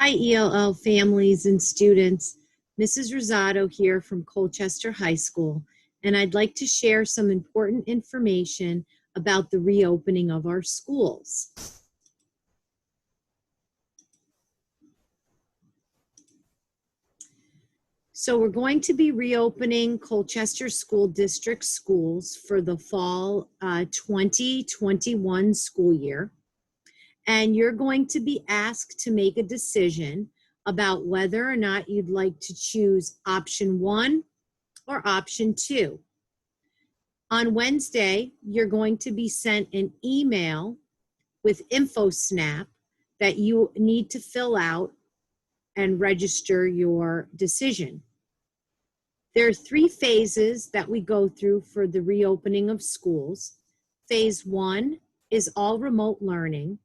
Hi, ELL families and students. Mrs. Rosato here from Colchester High School, and I'd like to share some important information about the reopening of our schools. So we're going to be reopening Colchester School District schools for the fall 2021 school year. And you're going to be asked to make a decision about whether or not you'd like to choose option 1 or option 2. On Wednesday, you're going to be sent an email with InfoSnap that you need to fill out and register your decision. There are 3 phases that we go through for the reopening of schools. Phase 1 is all remote learning.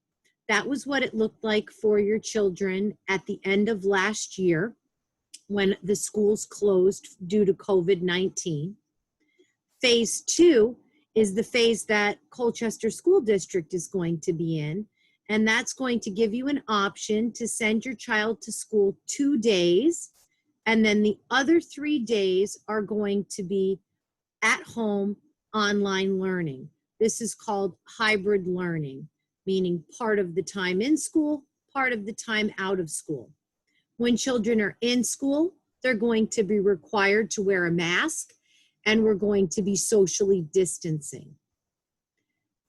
That was what it looked like for your children at the end of last year when the schools closed due to COVID-19. Phase 2 is the phase that Colchester School District is going to be in, and that's going to give you an option to send your child to school 2 days, and then the other 3 days are going to be at home online learning. This is called hybrid learning, meaning part of the time in school, part of the time out of school. When children are in school, they're going to be required to wear a mask, and we're going to be socially distancing.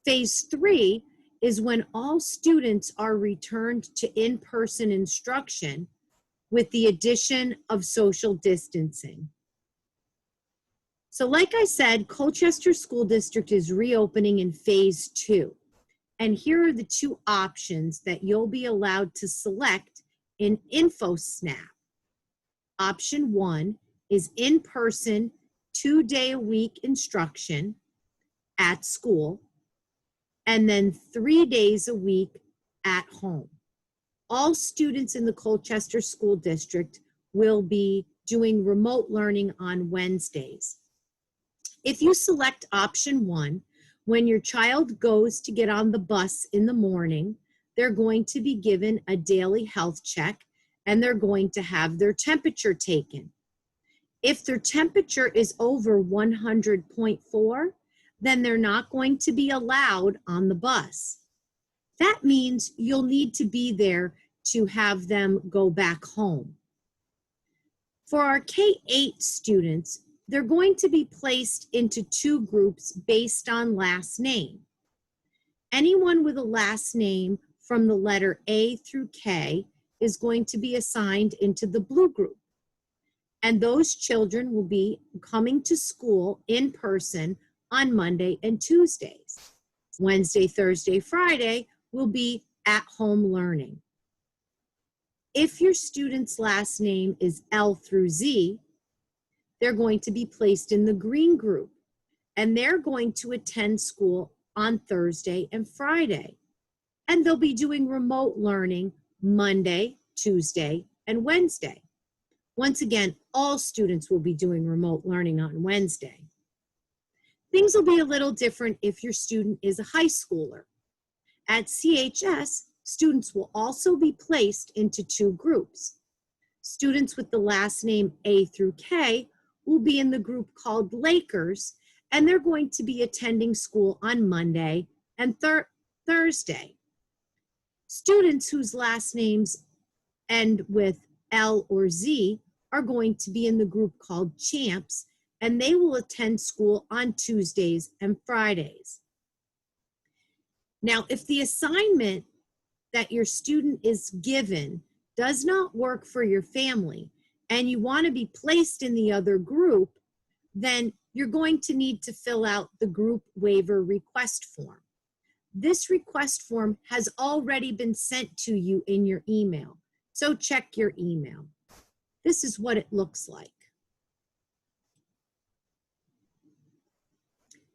Phase 3 is when all students are returned to in-person instruction with the addition of social distancing. So like I said, Colchester School District is reopening in phase 2. And here are the 2 options that you'll be allowed to select in InfoSnap. Option 1 is in-person 2-day-a-week instruction at school, and then 3 days a week at home. All students in the Colchester School District will be doing remote learning on Wednesdays. If you select option 1, when your child goes to get on the bus in the morning, they're going to be given a daily health check and they're going to have their temperature taken. If their temperature is over 100.4, then they're not going to be allowed on the bus. That means you'll need to be there to have them go back home. For our K-8 students, they're going to be placed into 2 groups based on last name. Anyone with a last name from the letter A through K is going to be assigned into the blue group. And those children will be coming to school in person on Monday and Tuesdays. Wednesday, Thursday, Friday will be at home learning. If your student's last name is L through Z, they're going to be placed in the green group, and they're going to attend school on Thursday and Friday. And they'll be doing remote learning Monday, Tuesday, and Wednesday. Once again, all students will be doing remote learning on Wednesday. Things will be a little different if your student is a high schooler. At CHS, students will also be placed into 2 groups. Students with the last name A through K will be in the group called Lakers, and they're going to be attending school on Monday and Thursday. Students whose last names end with L or Z are going to be in the group called Champs, and they will attend school on Tuesdays and Fridays. Now, if the assignment that your student is given does not work for your family and you want to be placed in the other group, then you're going to need to fill out the group waiver request form. This request form has already been sent to you in your email, so check your email. This is what it looks like.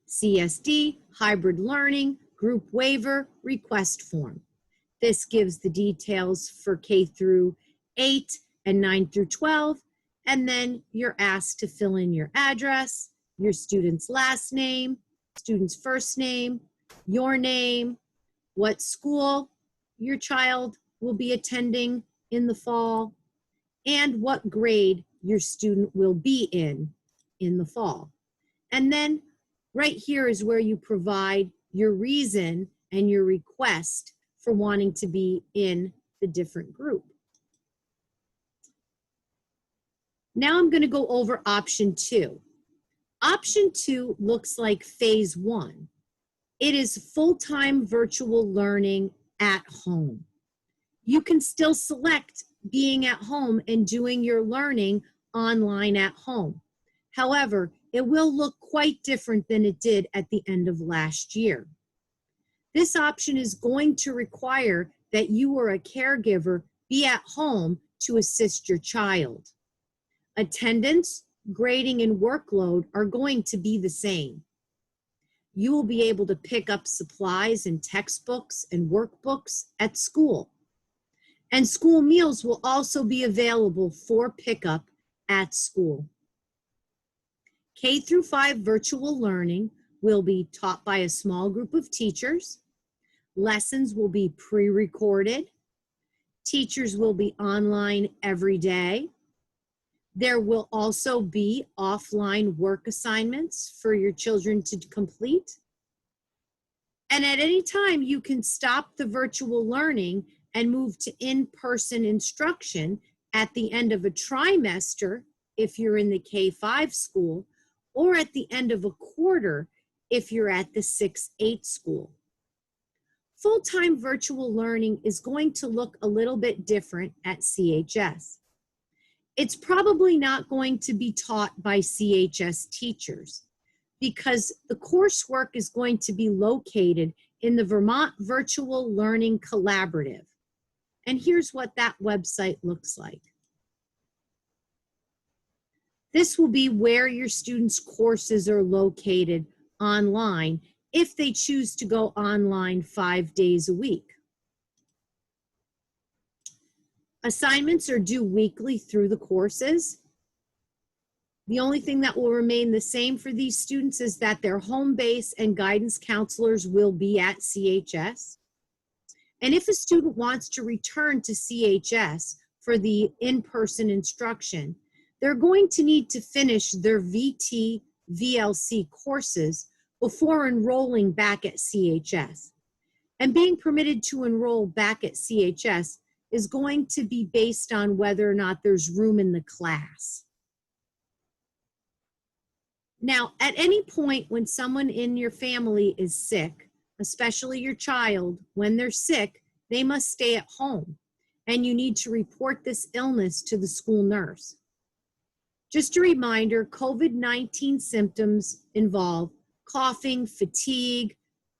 CSD, hybrid learning, group waiver, request form. This gives the details for K through 8 and 9 through 12, and then you're asked to fill in your address, your student's last name, student's first name, your name, what school your child will be attending, in the fall, and what grade your student will be in the fall. And then right here is where you provide your reason and your request for wanting to be in the different group. Now I'm going to go over option 2. Option 2 looks like phase 1. It is full-time virtual learning at home. You can still select being at home and doing your learning online at home. However, it will look quite different than it did at the end of last year. This option is going to require that you or a caregiver be at home to assist your child. Attendance, grading, and workload are going to be the same. You will be able to pick up supplies and textbooks and workbooks at school. And school meals will also be available for pickup at school. K through 5 virtual learning will be taught by a small group of teachers. Lessons will be pre-recorded. Teachers will be online every day. There will also be offline work assignments for your children to complete. And at any time, you can stop the virtual learning and move to in-person instruction at the end of a trimester if you're in the K-5 school, or at the end of a quarter if you're at the 6-8 school. Full-time virtual learning is going to look a little bit different at CHS. It's probably not going to be taught by CHS teachers because the coursework is going to be located in the Vermont Virtual Learning Collaborative. And here's what that website looks like. This will be where your students' courses are located online if they choose to go online 5 days a week. Assignments are due weekly through the courses. The only thing that will remain the same for these students is that their home base and guidance counselors will be at CHS. And if a student wants to return to CHS for the in-person instruction, they're going to need to finish their VT, VLC courses before enrolling back at CHS. And being permitted to enroll back at CHS is going to be based on whether or not there's room in the class. Now, at any point when someone in your family is sick, especially your child, when they're sick, they must stay at home, and you need to report this illness to the school nurse. Just a reminder, COVID-19 symptoms involve coughing, fatigue,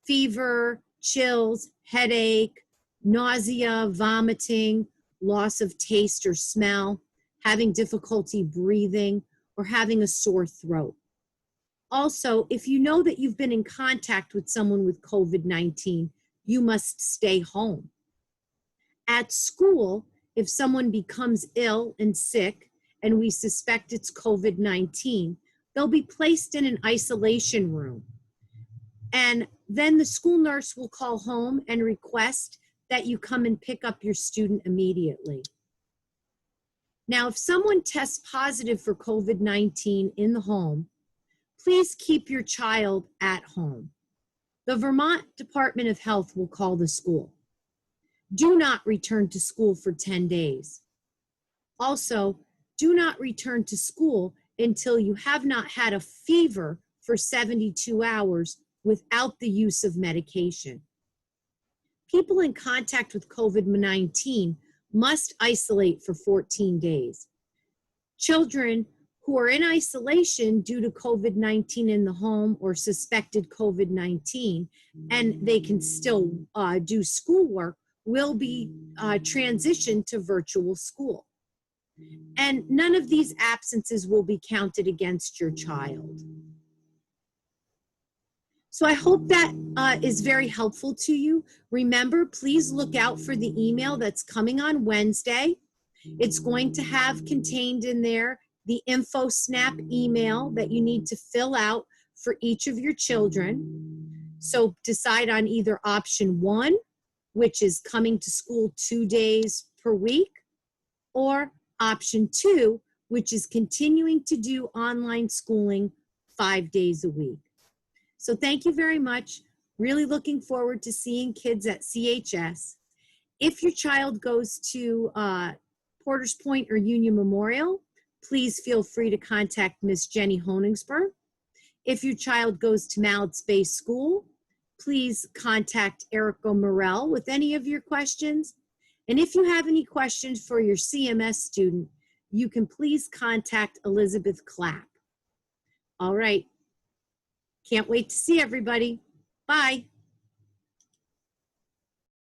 fever, chills, headache, nausea, vomiting, loss of taste or smell, having difficulty breathing, or having a sore throat. Also, if you know that you've been in contact with someone with COVID-19, you must stay home. At school, if someone becomes ill and sick, and we suspect it's COVID-19, they'll be placed in an isolation room. And then the school nurse will call home and request that you come and pick up your student immediately. Now, if someone tests positive for COVID-19 in the home, please keep your child at home. The Vermont Department of Health will call the school. Do not return to school for 10 days. Also, do not return to school until you have not had a fever for 72 hours without the use of medication. People in contact with COVID-19 must isolate for 14 days. Children who are in isolation due to COVID-19 in the home or suspected COVID-19, and they can still do schoolwork, will be transitioned to virtual school. And none of these absences will be counted against your child. So I hope that is very helpful to you. Remember, please look out for the email that's coming on Wednesday. It's going to have contained in there the InfoSnap email that you need to fill out for each of your children. So decide on either option 1, which is coming to school 2 days per week, or option 2, which is continuing to do online schooling 5 days a week. So thank you very much. Really looking forward to seeing kids at CHS. If your child goes to Porter's Point or Union Memorial, please feel free to contact Miss Jenny Honingsberg. If your child goes to Mallett's Bay School, please contact Erica Morell with any of your questions. And if you have any questions for your CMS student, you can please contact Elizabeth Clapp. All right. Can't wait to see everybody. Bye.